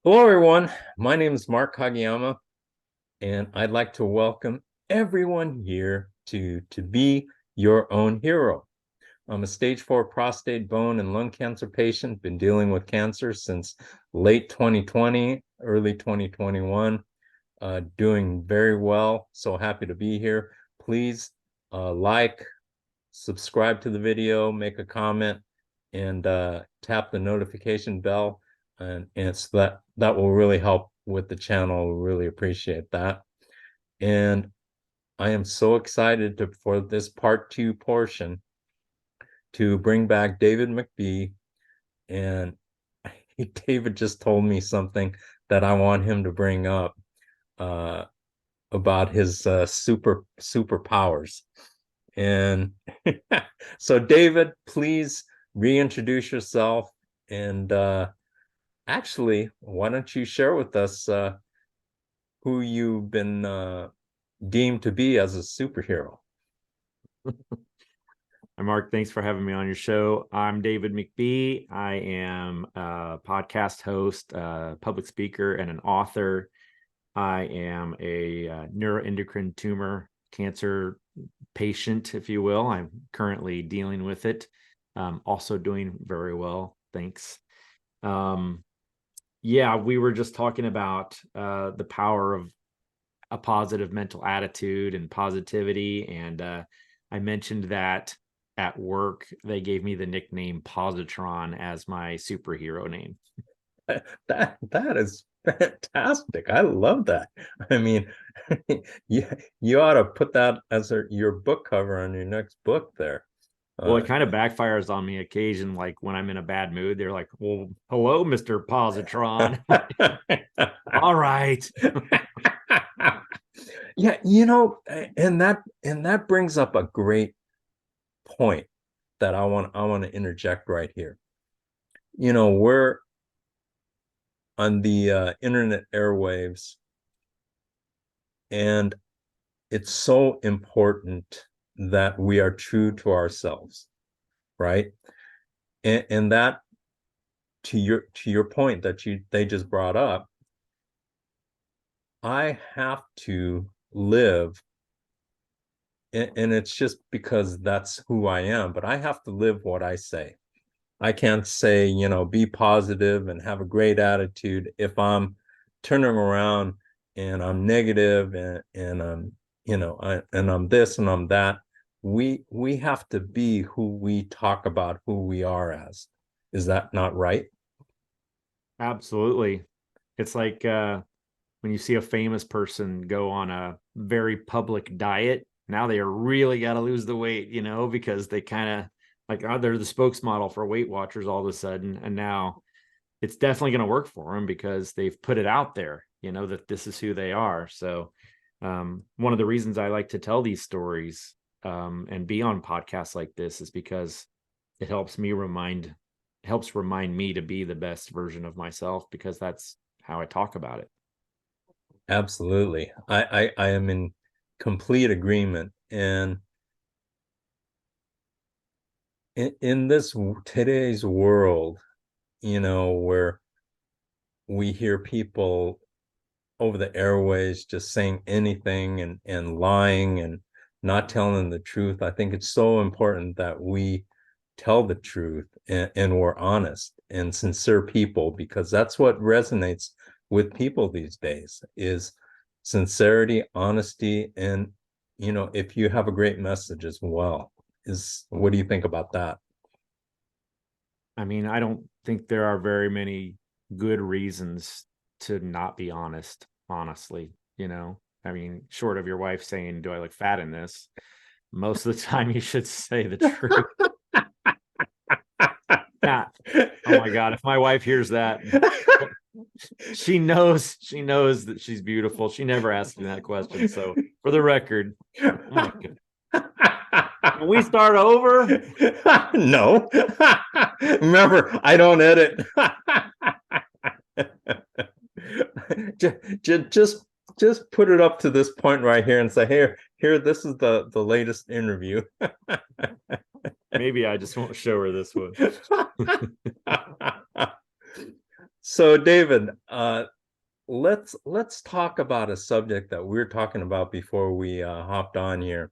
Hello, everyone. My name is Mark Kageyama, and I'd like to welcome everyone here to Be Your Own Hero. I'm a stage 4 prostate, bone, and lung cancer patient, been dealing with cancer since late 2020, early 2021, doing very well. So happy to be here. Please like, subscribe to the video, make a comment, and tap the notification bell. And so that will really help with the channel. Really appreciate that. And I am so excited for this part 2 portion to bring back David McBee. And David just told me something that I want him to bring up uh, about his superpowers. And so, David, please reintroduce yourself. And actually, why don't you share with us who you've been deemed to be as a superhero? Hi, Mark. Thanks for having me on your show. I'm David McBee. I am a podcast host, a public speaker, and an author. I am a neuroendocrine tumor cancer patient, if you will. I'm currently dealing with it. Also doing very well. Thanks. Yeah, we were just talking about the power of a positive mental attitude and positivity. And I mentioned that at work, they gave me the nickname Positron as my superhero name. That is fantastic. I love that. I mean, you ought to put that as your book cover on your next book there. Well, it kind of backfires on me occasion, like when I'm in a bad mood, they're like, "Well, hello, Mr. Positron." All right. Yeah, and that brings up a great point that I want to interject right here. We're on the internet airwaves, and it's so important that we are true to ourselves, right? And that, to your point that they just brought up, I have to live, and it's just because that's who I am, but I have to live what I say. I can't say, be positive and have a great attitude if I'm turning around and I'm negative and I'm, and I'm this and I'm that. We have to be who we talk about who we are as. Is that not right? Absolutely. It's like when you see a famous person go on a very public diet, now they really got to lose the weight, because they kind of like, they're the spokesmodel for Weight Watchers all of a sudden. And now it's definitely going to work for them because they've put it out there, that this is who they are. So one of the reasons I like to tell these stories and be on podcasts like this is because it helps remind me to be the best version of myself, because that's how I talk about it. Absolutely. I am in complete agreement. And in this today's world, where we hear people over the airways just saying anything and lying and not telling the truth, I think it's so important that we tell the truth and we're honest and sincere people, because that's what resonates with people these days is sincerity, honesty, and if you have a great message as well. What do you think about that? I mean, I don't think there are very many good reasons to not be honest, honestly. I mean, short of your wife saying, "Do I look fat in this?" Most of the time you should say the truth. Yeah. Oh my God. If my wife hears that, she knows that she's beautiful. She never asked me that question. So for the record, oh my God. Can we start over? No. Remember, I don't edit. just put it up to this point right here and say, here, this is the latest interview. Maybe I just won't show her this one. So David, let's talk about a subject that we were talking about before we hopped on here.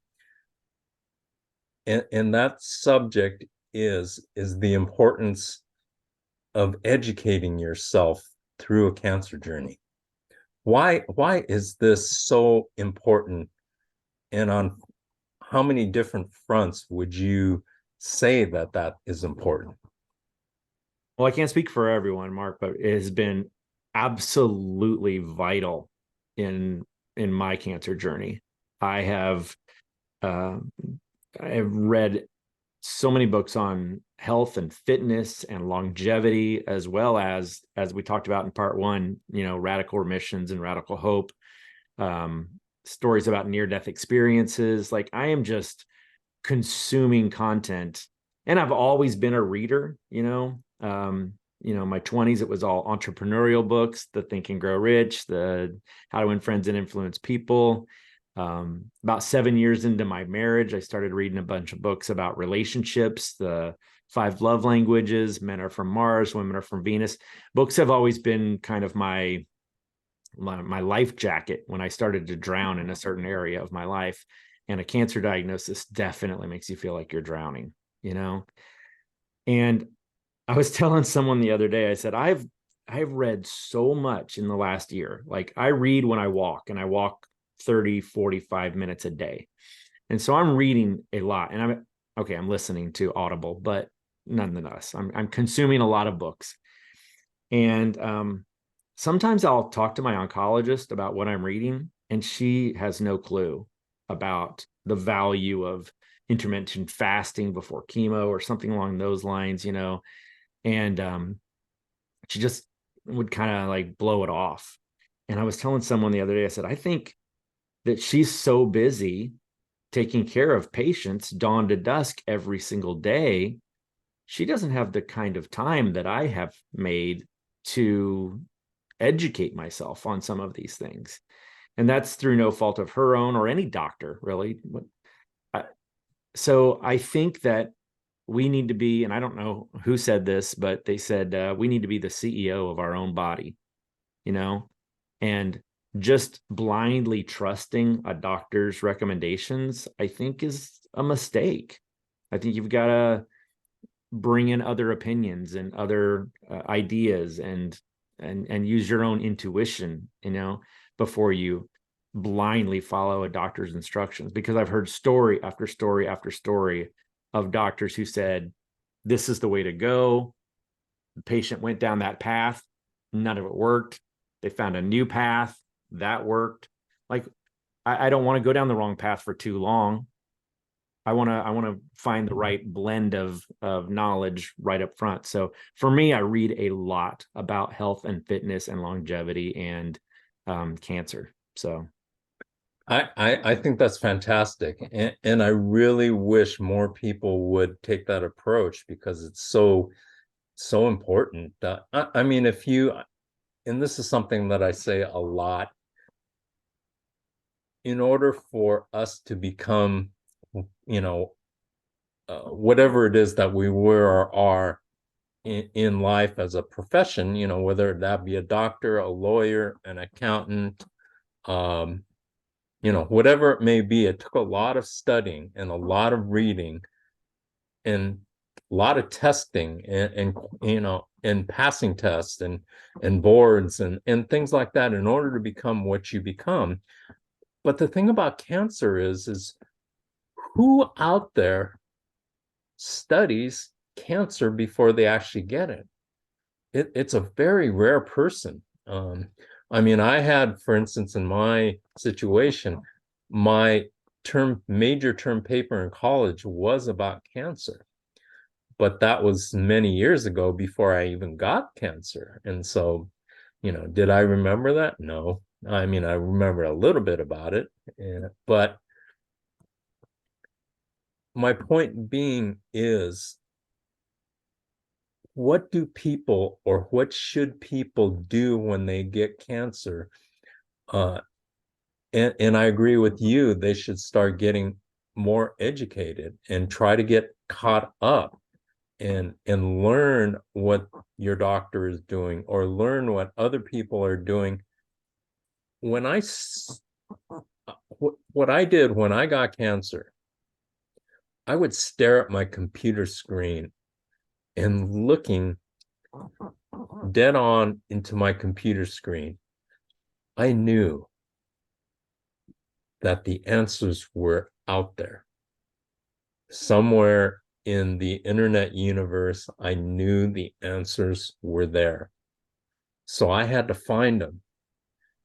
And that subject is the importance of educating yourself through a cancer journey. Why is this so important? And on how many different fronts would you say that that is important? Well, I can't speak for everyone, Mark, but it has been absolutely vital in my cancer journey. I have uh, I have read so many books on health and fitness and longevity, as well as we talked about in part one, radical remissions and radical hope, um, stories about near-death experiences. Like, I am just consuming content, and I've always been a reader. My 20s, it was all entrepreneurial books, the Think and Grow Rich, the How to Win Friends and Influence People. About 7 years into my marriage, I started reading a bunch of books about relationships, the 5 love languages, Men Are From Mars, Women Are From Venus. Books have always been kind of my life jacket when I started to drown in a certain area of my life. And a cancer diagnosis definitely makes you feel like you're drowning, you know? And I was telling someone the other day, I said, I've read so much in the last year. Like, I read when I walk, and I walk 30, 45 minutes a day. And so I'm reading a lot, and I'm listening to Audible, but nonetheless, I'm consuming a lot of books. And sometimes I'll talk to my oncologist about what I'm reading, and she has no clue about the value of intermittent fasting before chemo or something along those lines, and she just would kind of like blow it off. And I was telling someone the other day, I said, I think that she's so busy taking care of patients dawn to dusk every single day, she doesn't have the kind of time that I have made to educate myself on some of these things. And that's through no fault of her own or any doctor, really. So I think that we need to be, and I don't know who said this, but they said we need to be the CEO of our own body, you know, and just blindly trusting a doctor's recommendations, I think, is a mistake. I think you've got to bring in other opinions and other ideas and use your own intuition, before you blindly follow a doctor's instructions. Because I've heard story after story after story of doctors who said, this is the way to go. The patient went down that path. None of it worked. They found a new path that worked. Like, I don't want to go down the wrong path for too long. I want to find the right blend of knowledge right up front. So for me, I read a lot about health and fitness and longevity and cancer. So I think that's fantastic. And I really wish more people would take that approach because it's so important. I mean, and this is something that I say a lot, in order for us to become, whatever it is that we were or are in life as a profession, whether that be a doctor, a lawyer, an accountant, whatever it may be, it took a lot of studying and a lot of reading and a lot of testing and passing tests and boards and things like that in order to become what you become. But the thing about cancer is who out there studies cancer before they actually get it? It's a very rare person. I mean, I had, for instance, in my situation, my major term paper in college was about cancer, but that was many years ago before I even got cancer. And so, did I remember that? No. I mean, I remember a little bit about it, but my point being is, what do people, or what should people do when they get cancer? And I agree with you, they should start getting more educated and try to get caught up and learn what your doctor is doing or learn what other people are doing. When what I did when I got cancer, I would stare at my computer screen and looking dead on into my computer screen. I knew that the answers were out there. Somewhere in the internet universe, I knew the answers were there. So I had to find them.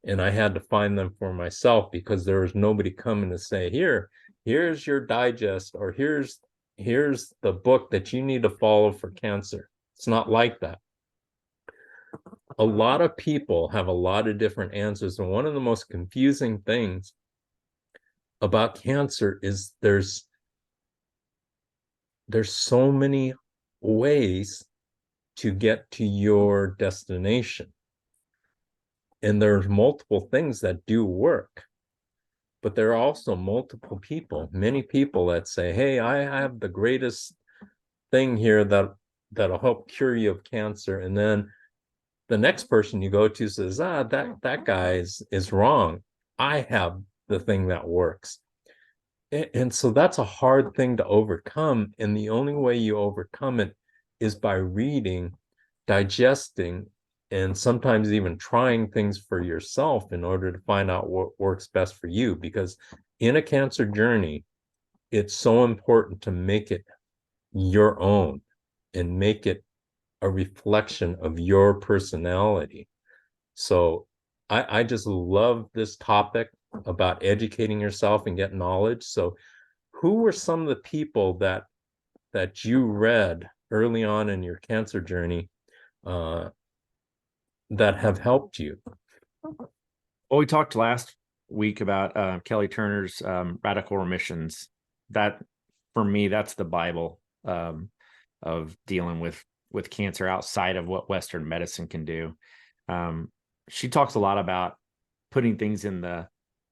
And I had to find them for myself because there was nobody coming to say, here's your digest, or here's the book that you need to follow for cancer. It's not like that. A lot of people have a lot of different answers. And one of the most confusing things about cancer is there's so many ways to get to your destination. And there's multiple things that do work. But there are also multiple people, many people that say, hey, I have the greatest thing here that'll help cure you of cancer. And then the next person you go to says, that guy is wrong. I have the thing that works. And so that's a hard thing to overcome. And the only way you overcome it is by reading, digesting, and sometimes even trying things for yourself in order to find out what works best for you. Because in a cancer journey, it's so important to make it your own and make it a reflection of your personality. So I just love this topic about educating yourself and getting knowledge. So who were some of the people that you read early on in your cancer journey that have helped you? Well, we talked last week about Kelly Turner's Radical Remissions. That, for me, that's the Bible of dealing with cancer outside of what Western medicine can do. She talks a lot about putting things in the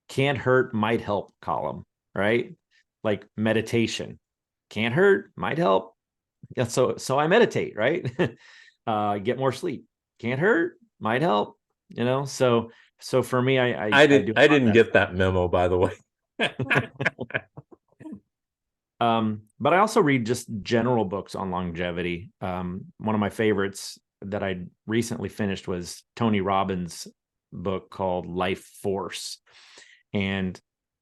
can't hurt, might help column, right? Like meditation. Can't hurt, might help. Yeah, so I meditate, right? Get more sleep. Can't hurt, might help. So for me, I didn't get that memo, by the way. But I also read just general books on longevity. One of my favorites that I recently finished was Tony Robbins' book called Life Force. And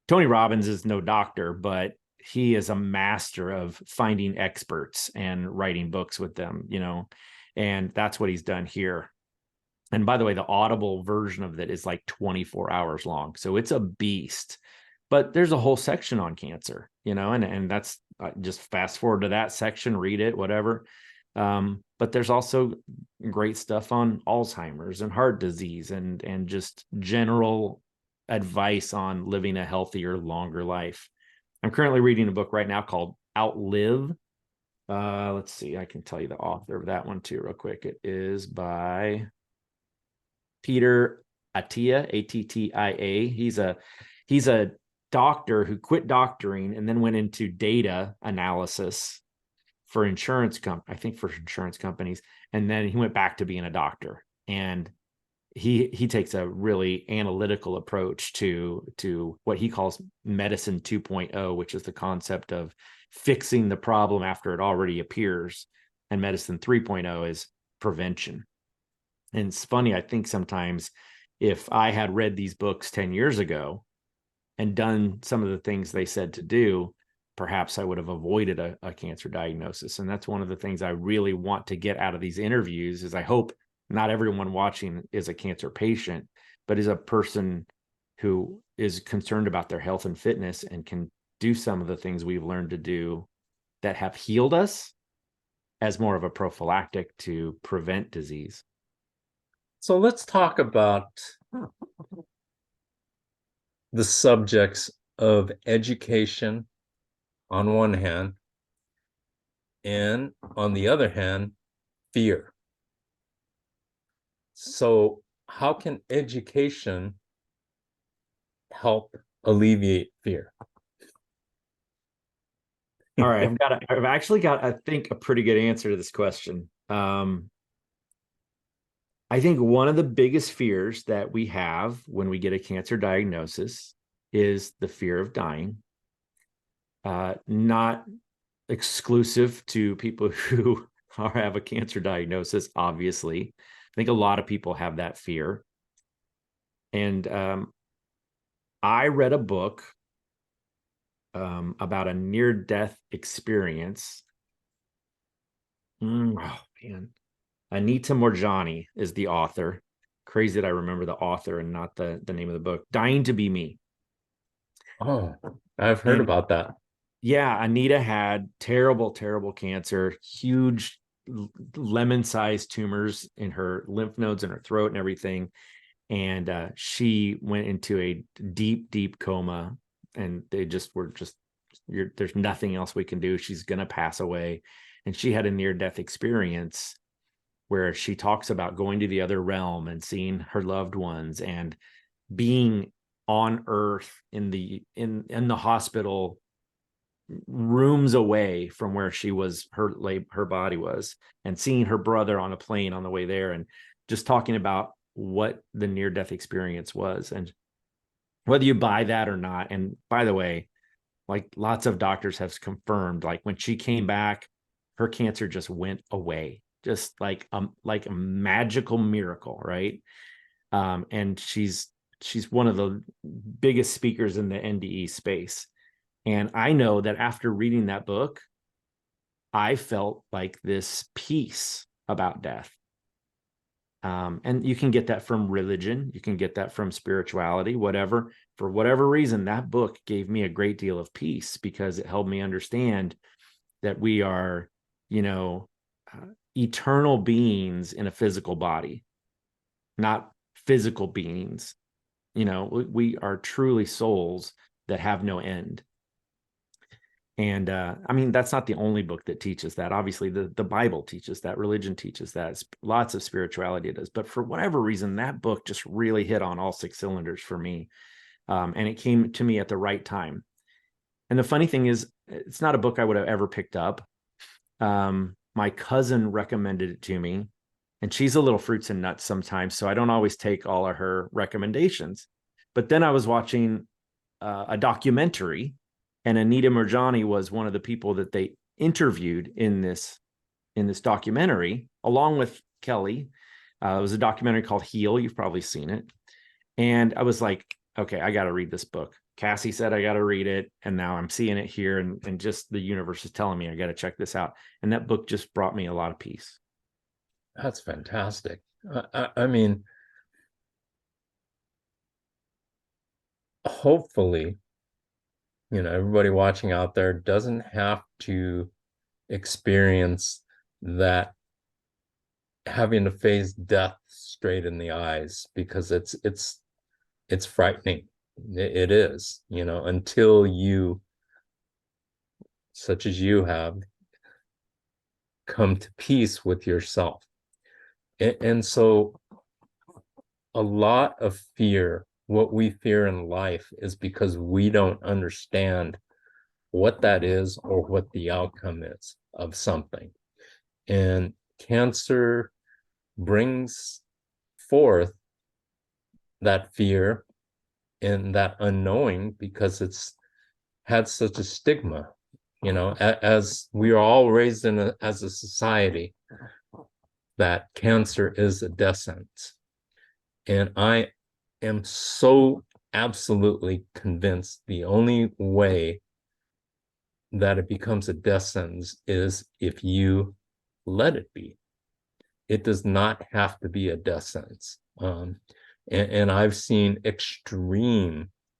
Tony Robbins is no doctor, but he is a master of finding experts and writing books with them, and that's what he's done here. And by the way, the Audible version of it is like 24 hours long. So it's a beast, but there's a whole section on cancer, and that's just fast forward to that section, read it, whatever. But there's also great stuff on Alzheimer's and heart disease and just general advice on living a healthier, longer life. I'm currently reading a book right now called Outlive. Let's see, I can tell you the author of that one too, real quick. It is by Peter Attia, Attia. He's a doctor who quit doctoring and then went into data analysis for insurance companies, and then he went back to being a doctor. And he takes a really analytical approach to what he calls medicine 2.0, which is the concept of fixing the problem after it already appears, and medicine 3.0 is prevention. And it's funny, I think sometimes if I had read these books 10 years ago and done some of the things they said to do, perhaps I would have avoided a cancer diagnosis. And that's one of the things I really want to get out of these interviews is I hope not everyone watching is a cancer patient, but is a person who is concerned about their health and fitness and can do some of the things we've learned to do that have healed us as more of a prophylactic to prevent disease. So let's talk about the subjects of education on one hand, and on the other hand, fear. So how can education help alleviate fear? All right, I've actually got, I think, a pretty good answer to this question. I think one of the biggest fears that we have when we get a cancer diagnosis is the fear of dying. Not exclusive to people who have a cancer diagnosis, obviously. I think a lot of people have that fear. And I read a book about a near-death experience. Oh man, Anita Morjani is the author. Crazy that I remember the author and not the name of the book. Dying to Be Me. Oh, I've heard And about that. yeah, Anita had terrible, terrible cancer, huge lemon-sized tumors in her lymph nodes in her throat and everything. And she went into a deep, deep coma, and they just were just, there's nothing else we can do. She's going to pass away. And she had a near-death experience where she talks about going to the other realm and seeing her loved ones and being on earth in the hospital rooms away from where she was, her body was, and seeing her brother on a plane on the way there, and just talking about what the near-death experience was, and whether you buy that or not. And by the way, like, lots of doctors have confirmed, like, when she came back, her cancer just went away, just like a magical miracle, right? And she's one of the biggest speakers in the NDE space. And I know that after reading that book, I felt like this peace about death. And you can get that from religion, you can get that from spirituality, whatever. For whatever reason, that book gave me a great deal of peace, because it helped me understand that we are, eternal beings in a physical body, not physical beings. We are truly souls that have no end. And I mean, that's not the only book that teaches that. Obviously, the Bible teaches that, religion teaches that, lots of spirituality does. But for whatever reason, that book just really hit on all six cylinders for me. And it came to me at the right time. And the funny thing is, it's not a book I would have ever picked up. My cousin recommended it to me, and she's a little fruits and nuts sometimes, so I don't always take all of her recommendations. But then I was watching a documentary, and Anita Morjani was one of the people that they interviewed in this documentary, along with Kelly. It was a documentary called Heal. You've probably seen it. And I was like, okay, I got to read this book. Cassie said I got to read it, and now I'm seeing it here, and just the universe is telling me I got to check this out. And that book just brought me a lot of peace. That's fantastic. I mean, hopefully, everybody watching out there doesn't have to experience that, having to face death straight in the eyes, because it's frightening. It is, until you, such as you have, come to peace with yourself. And so a lot of fear, what we fear in life, is because we don't understand what that is or what the outcome is of something. And cancer brings forth that fear and that unknowing, because it's had such a stigma. As we are all raised as a society, that cancer is a death sentence. And I am so absolutely convinced the only way that it becomes a death sentence is if you let it be. It does not have to be a death sentence. And I've seen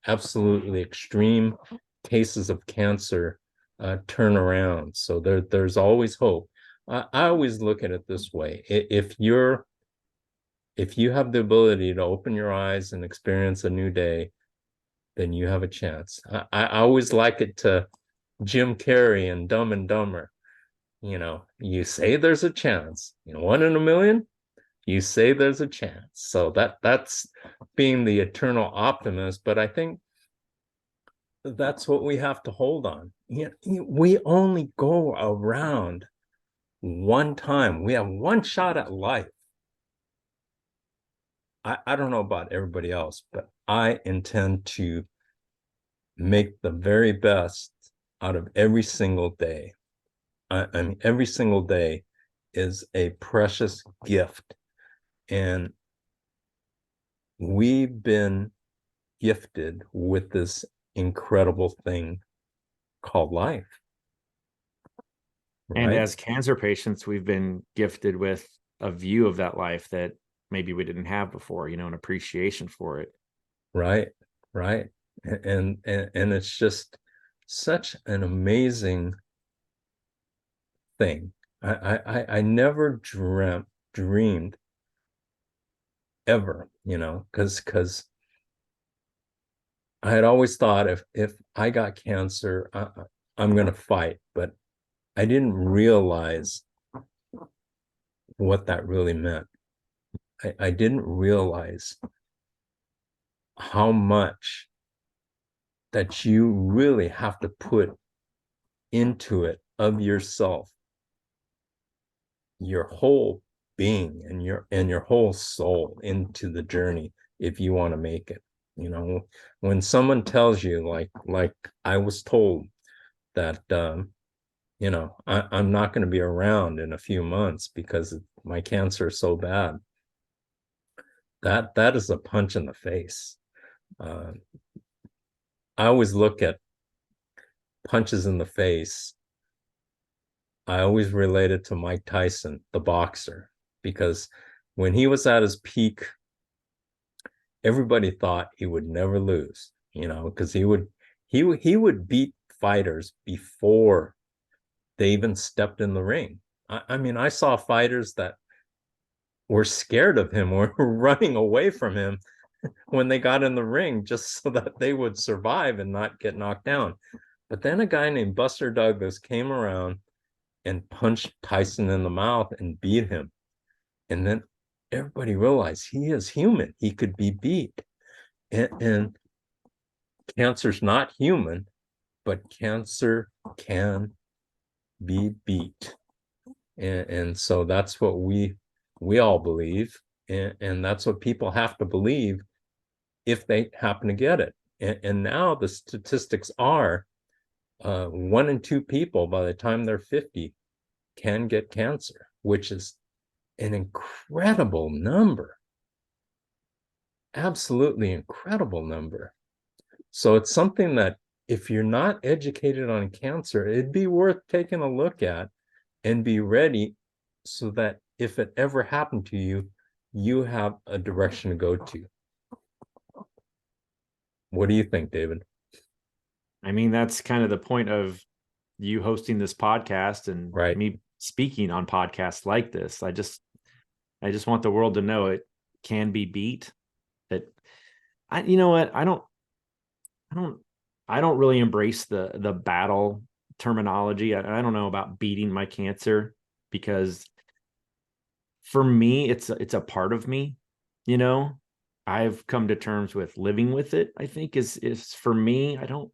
absolutely extreme cases of cancer turn around. So there's always hope. I always look at it this way. If you have the ability to open your eyes and experience a new day, then you have a chance. I always like it to Jim Carrey and Dumb and Dumber. You say there's a chance. 1 in a million, you say there's a chance. So that's being the eternal optimist. But I think that's what we have to hold on. We only go around one time. We have one shot at life. I don't know about everybody else, but I intend to make the very best out of every single day. I mean, every single day is a precious gift. And we've been gifted with this incredible thing called life. And Right? as cancer patients, we've been gifted with a view of that life that maybe we didn't have before, an appreciation for it. Right. Right. And it's just such an amazing thing. I never dreamed ever, because I had always thought if I got cancer, I'm going to fight, but I didn't realize what that really meant. I didn't realize how much that you really have to put into it of yourself, your whole being and your whole soul into the journey if you want to make it. When someone tells you, like I was told, that I'm not going to be around in a few months because my cancer is so bad, that is a punch in the face. I always look at punches in the face. I always relate it to Mike Tyson, the boxer, because when he was at his peak, everybody thought he would never lose, because he would beat fighters before they even stepped in the ring. I mean, I saw fighters that were scared of him or running away from him when they got in the ring just so that they would survive and not get knocked down. But then a guy named Buster Douglas came around and punched Tyson in the mouth and beat him. And then everybody realized he is human. He could be beat. And cancer's not human, but cancer can be beat. And so that's what we all believe. And that's what people have to believe if they happen to get it. And now the statistics are 1 in 2 people by the time they're 50 can get cancer, which is an incredible number. Absolutely incredible number. So it's something that if you're not educated on cancer, it'd be worth taking a look at and be ready so that if it ever happened to you, you have a direction to go to. What do you think, David? I mean, that's kind of the point of you hosting this podcast and Right. me speaking on podcasts like this. I just want the world to know it can be beat. That you know what? I don't really embrace the battle terminology. I don't know about beating my cancer, because for me, it's a part of me, I've come to terms with living with it. I think is for me. I don't,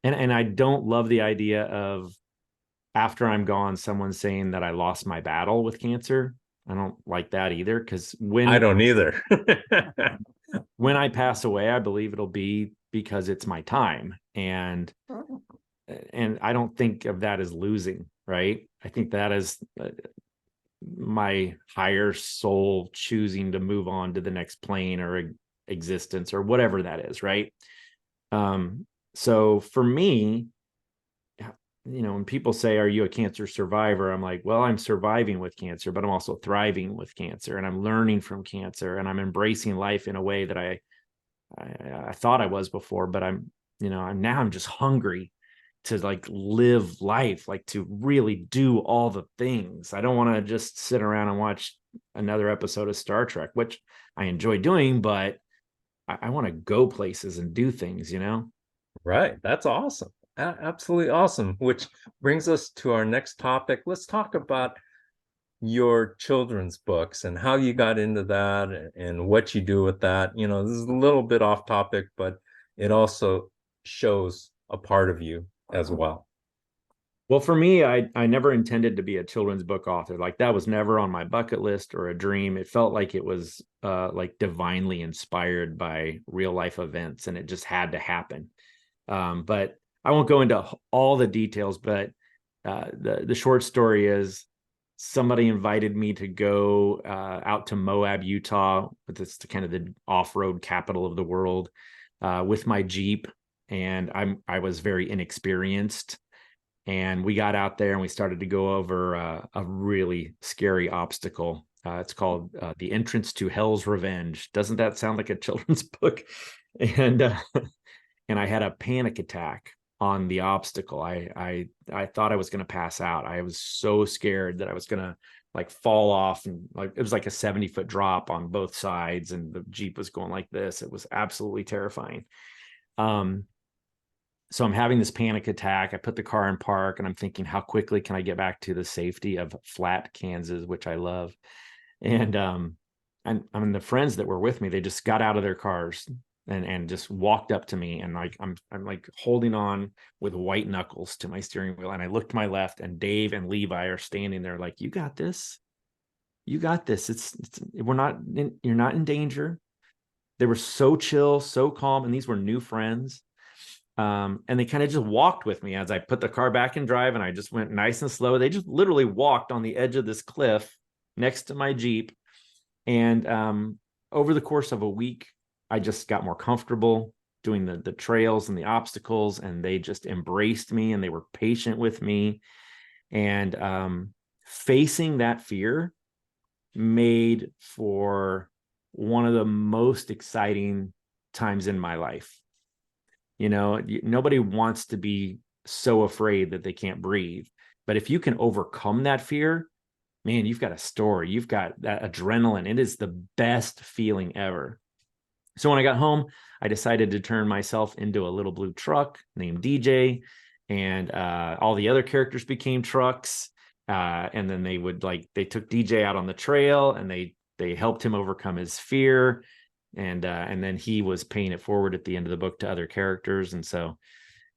and I don't love the idea of, after I'm gone, someone saying that I lost my battle with cancer. I don't like that either, because I don't either. when I pass away, I believe it'll be because it's my time, and I don't think of that as losing, right? I think that is my higher soul choosing to move on to the next plane or existence or whatever that is, right? So for me, when people say, "Are you a cancer survivor?" I'm like, well, I'm surviving with cancer, but I'm also thriving with cancer, and I'm learning from cancer, and I'm embracing life in a way that I thought I was before, but I'm just hungry to like live life, like to really do all the things. I don't want to just sit around and watch another episode of Star Trek, which I enjoy doing, but I want to go places and do things, Right. That's awesome. Absolutely awesome. Which brings us to our next topic. Let's talk about your children's books and how you got into that and what you do with that. This is a little bit off topic, but it also shows a part of you as well. Well, for me, I never intended to be a children's book author. Like that was never on my bucket list or a dream. It felt like it was like divinely inspired by real life events, and it just had to happen. But I won't go into all the details, but the short story is somebody invited me to go out to Moab, Utah, but it's kind of the off-road capital of the world, with my Jeep, and I was very inexperienced. And we got out there and we started to go over a really scary obstacle. It's called The Entrance to Hell's Revenge. Doesn't that sound like a children's book? And and I had a panic attack on the obstacle. I thought I was going to pass out. I was so scared that I was going to like fall off, and like it was like a 70-foot drop on both sides, and the Jeep was going like this. It was absolutely terrifying. So I'm having this panic attack. I put the car in park and I'm thinking, how quickly can I get back to the safety of Flat, Kansas, which I love. And I mean, the friends that were with me, they just got out of their cars and just walked up to me, and like I'm like holding on with white knuckles to my steering wheel. And I looked to my left, and Dave and Levi are standing there like, you got this. You got this. You're not in danger. They were so chill, so calm, and these were new friends. And they kind of just walked with me as I put the car back in drive, and I just went nice and slow. They just literally walked on the edge of this cliff next to my Jeep. And over the course of a week, I just got more comfortable doing the trails and the obstacles, and they just embraced me and they were patient with me. And facing that fear made for one of the most exciting times in my life. You know, nobody wants to be so afraid that they can't breathe. But if you can overcome that fear, man, you've got a story. You've got that adrenaline. It is the best feeling ever. So when I got home, I decided to turn myself into a little blue truck named DJ, and all the other characters became trucks. And then they took DJ out on the trail, and they helped him overcome his fear. And then he was paying it forward at the end of the book to other characters. And so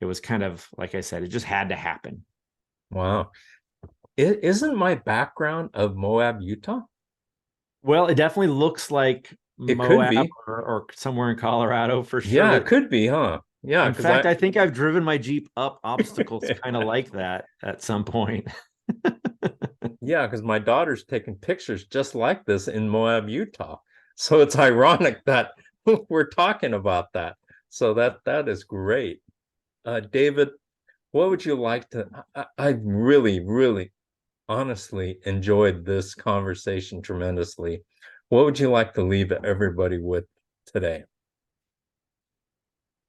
it was kind of, like I said, it just had to happen. Wow. Isn't my background of Moab, Utah? Well, it definitely looks like It could Moab be. or somewhere in Colorado for Yeah, it sure. could be, huh? Yeah, In because fact, I think I've driven my Jeep up obstacles kind of like that at some point. yeah, because my daughter's taking pictures just like this in Moab, Utah. So it's ironic that we're talking about that. So that is great. David, what would you like to? I really, really, honestly enjoyed this conversation tremendously. What would you like to leave everybody with today?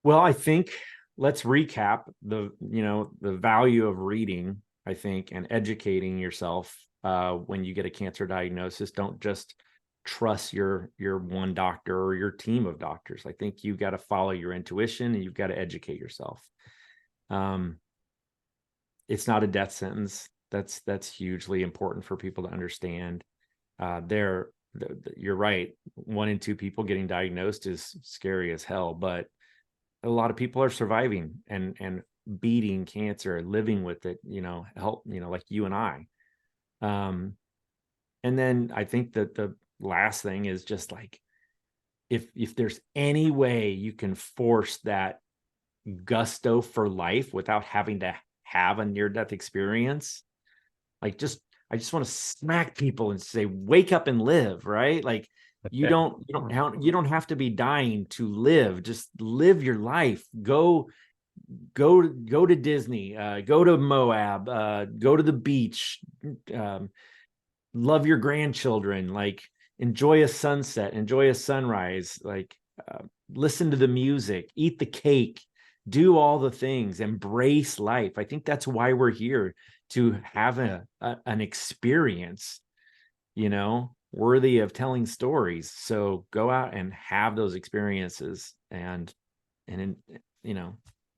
Well, I think let's recap the value of reading, I think, and educating yourself when you get a cancer diagnosis. Don't just trust your one doctor or your team of doctors. I think you've got to follow your intuition, and you've got to educate yourself. It's not a death sentence. That's hugely important for people to understand. You're right. 1 in 2 people getting diagnosed is scary as hell, but a lot of people are surviving and beating cancer, living with it, help, like you and I. And then I think that the last thing is just like, if there's any way you can force that gusto for life without having to have a near-death experience, like I just want to smack people and say, wake up and live, right? Like you don't have to be dying to live. Just live your life. Go to Disney, go to Moab, go to the beach, love your grandchildren, like enjoy a sunset, enjoy a sunrise, like listen to the music, eat the cake, do all the things, embrace life. I think that's why we're here, to have an experience, worthy of telling stories. So go out and have those experiences and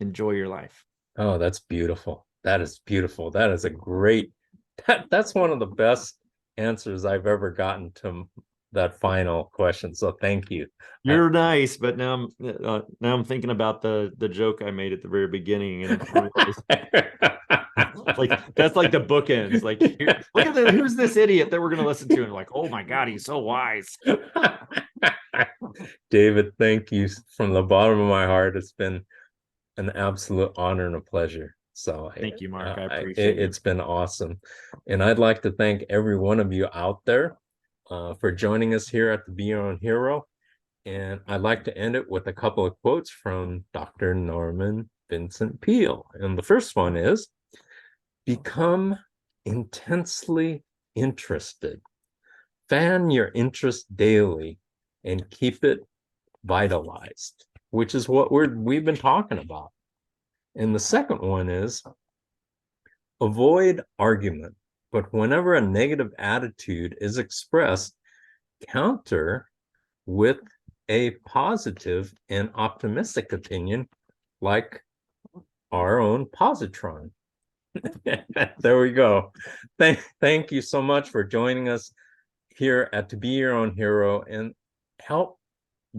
enjoy your life. Oh, that's beautiful. That is beautiful. That is a great, that's one of the best answers I've ever gotten to that final question. So thank you. You're nice, but now I'm thinking about the joke I made at the very beginning, and I realized like that's like the bookends. Like, look at who's this idiot that we're gonna listen to, and like, oh my god, he's so wise. David, thank you from the bottom of my heart. It's been an absolute honor and a pleasure. So thank you, Mark. I appreciate it's been awesome. And I'd like to thank every one of you out there for joining us here at the Be Your Own Hero. And I'd like to end it with a couple of quotes from Dr. Norman Vincent Peale. And the first one is, become intensely interested. Fan your interest daily and keep it vitalized, which is what we've been talking about. And the second one is, avoid argument, but whenever a negative attitude is expressed, counter with a positive and optimistic opinion, like our own positron. There we go. Thank you so much for joining us here at To Be Your Own Hero, and help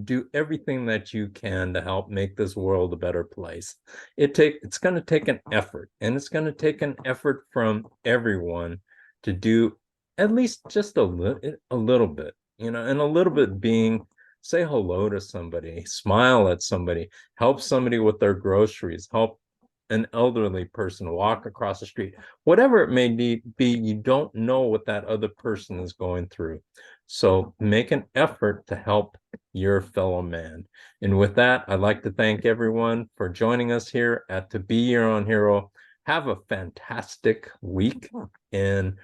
do everything that you can to help make this world a better place. It's going to take an effort, and it's going to take an effort from everyone to do at least just a little bit, and a little bit being, say hello to somebody, smile at somebody, help somebody with their groceries, help an elderly person walk across the street, whatever it may be. You don't know what that other person is going through. So make an effort to help your fellow man. And with that, I'd like to thank everyone for joining us here at To Be Your Own Hero. Have a fantastic week, and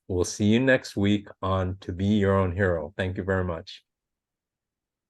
we'll see you next week on To Be Your Own Hero. Thank you very much.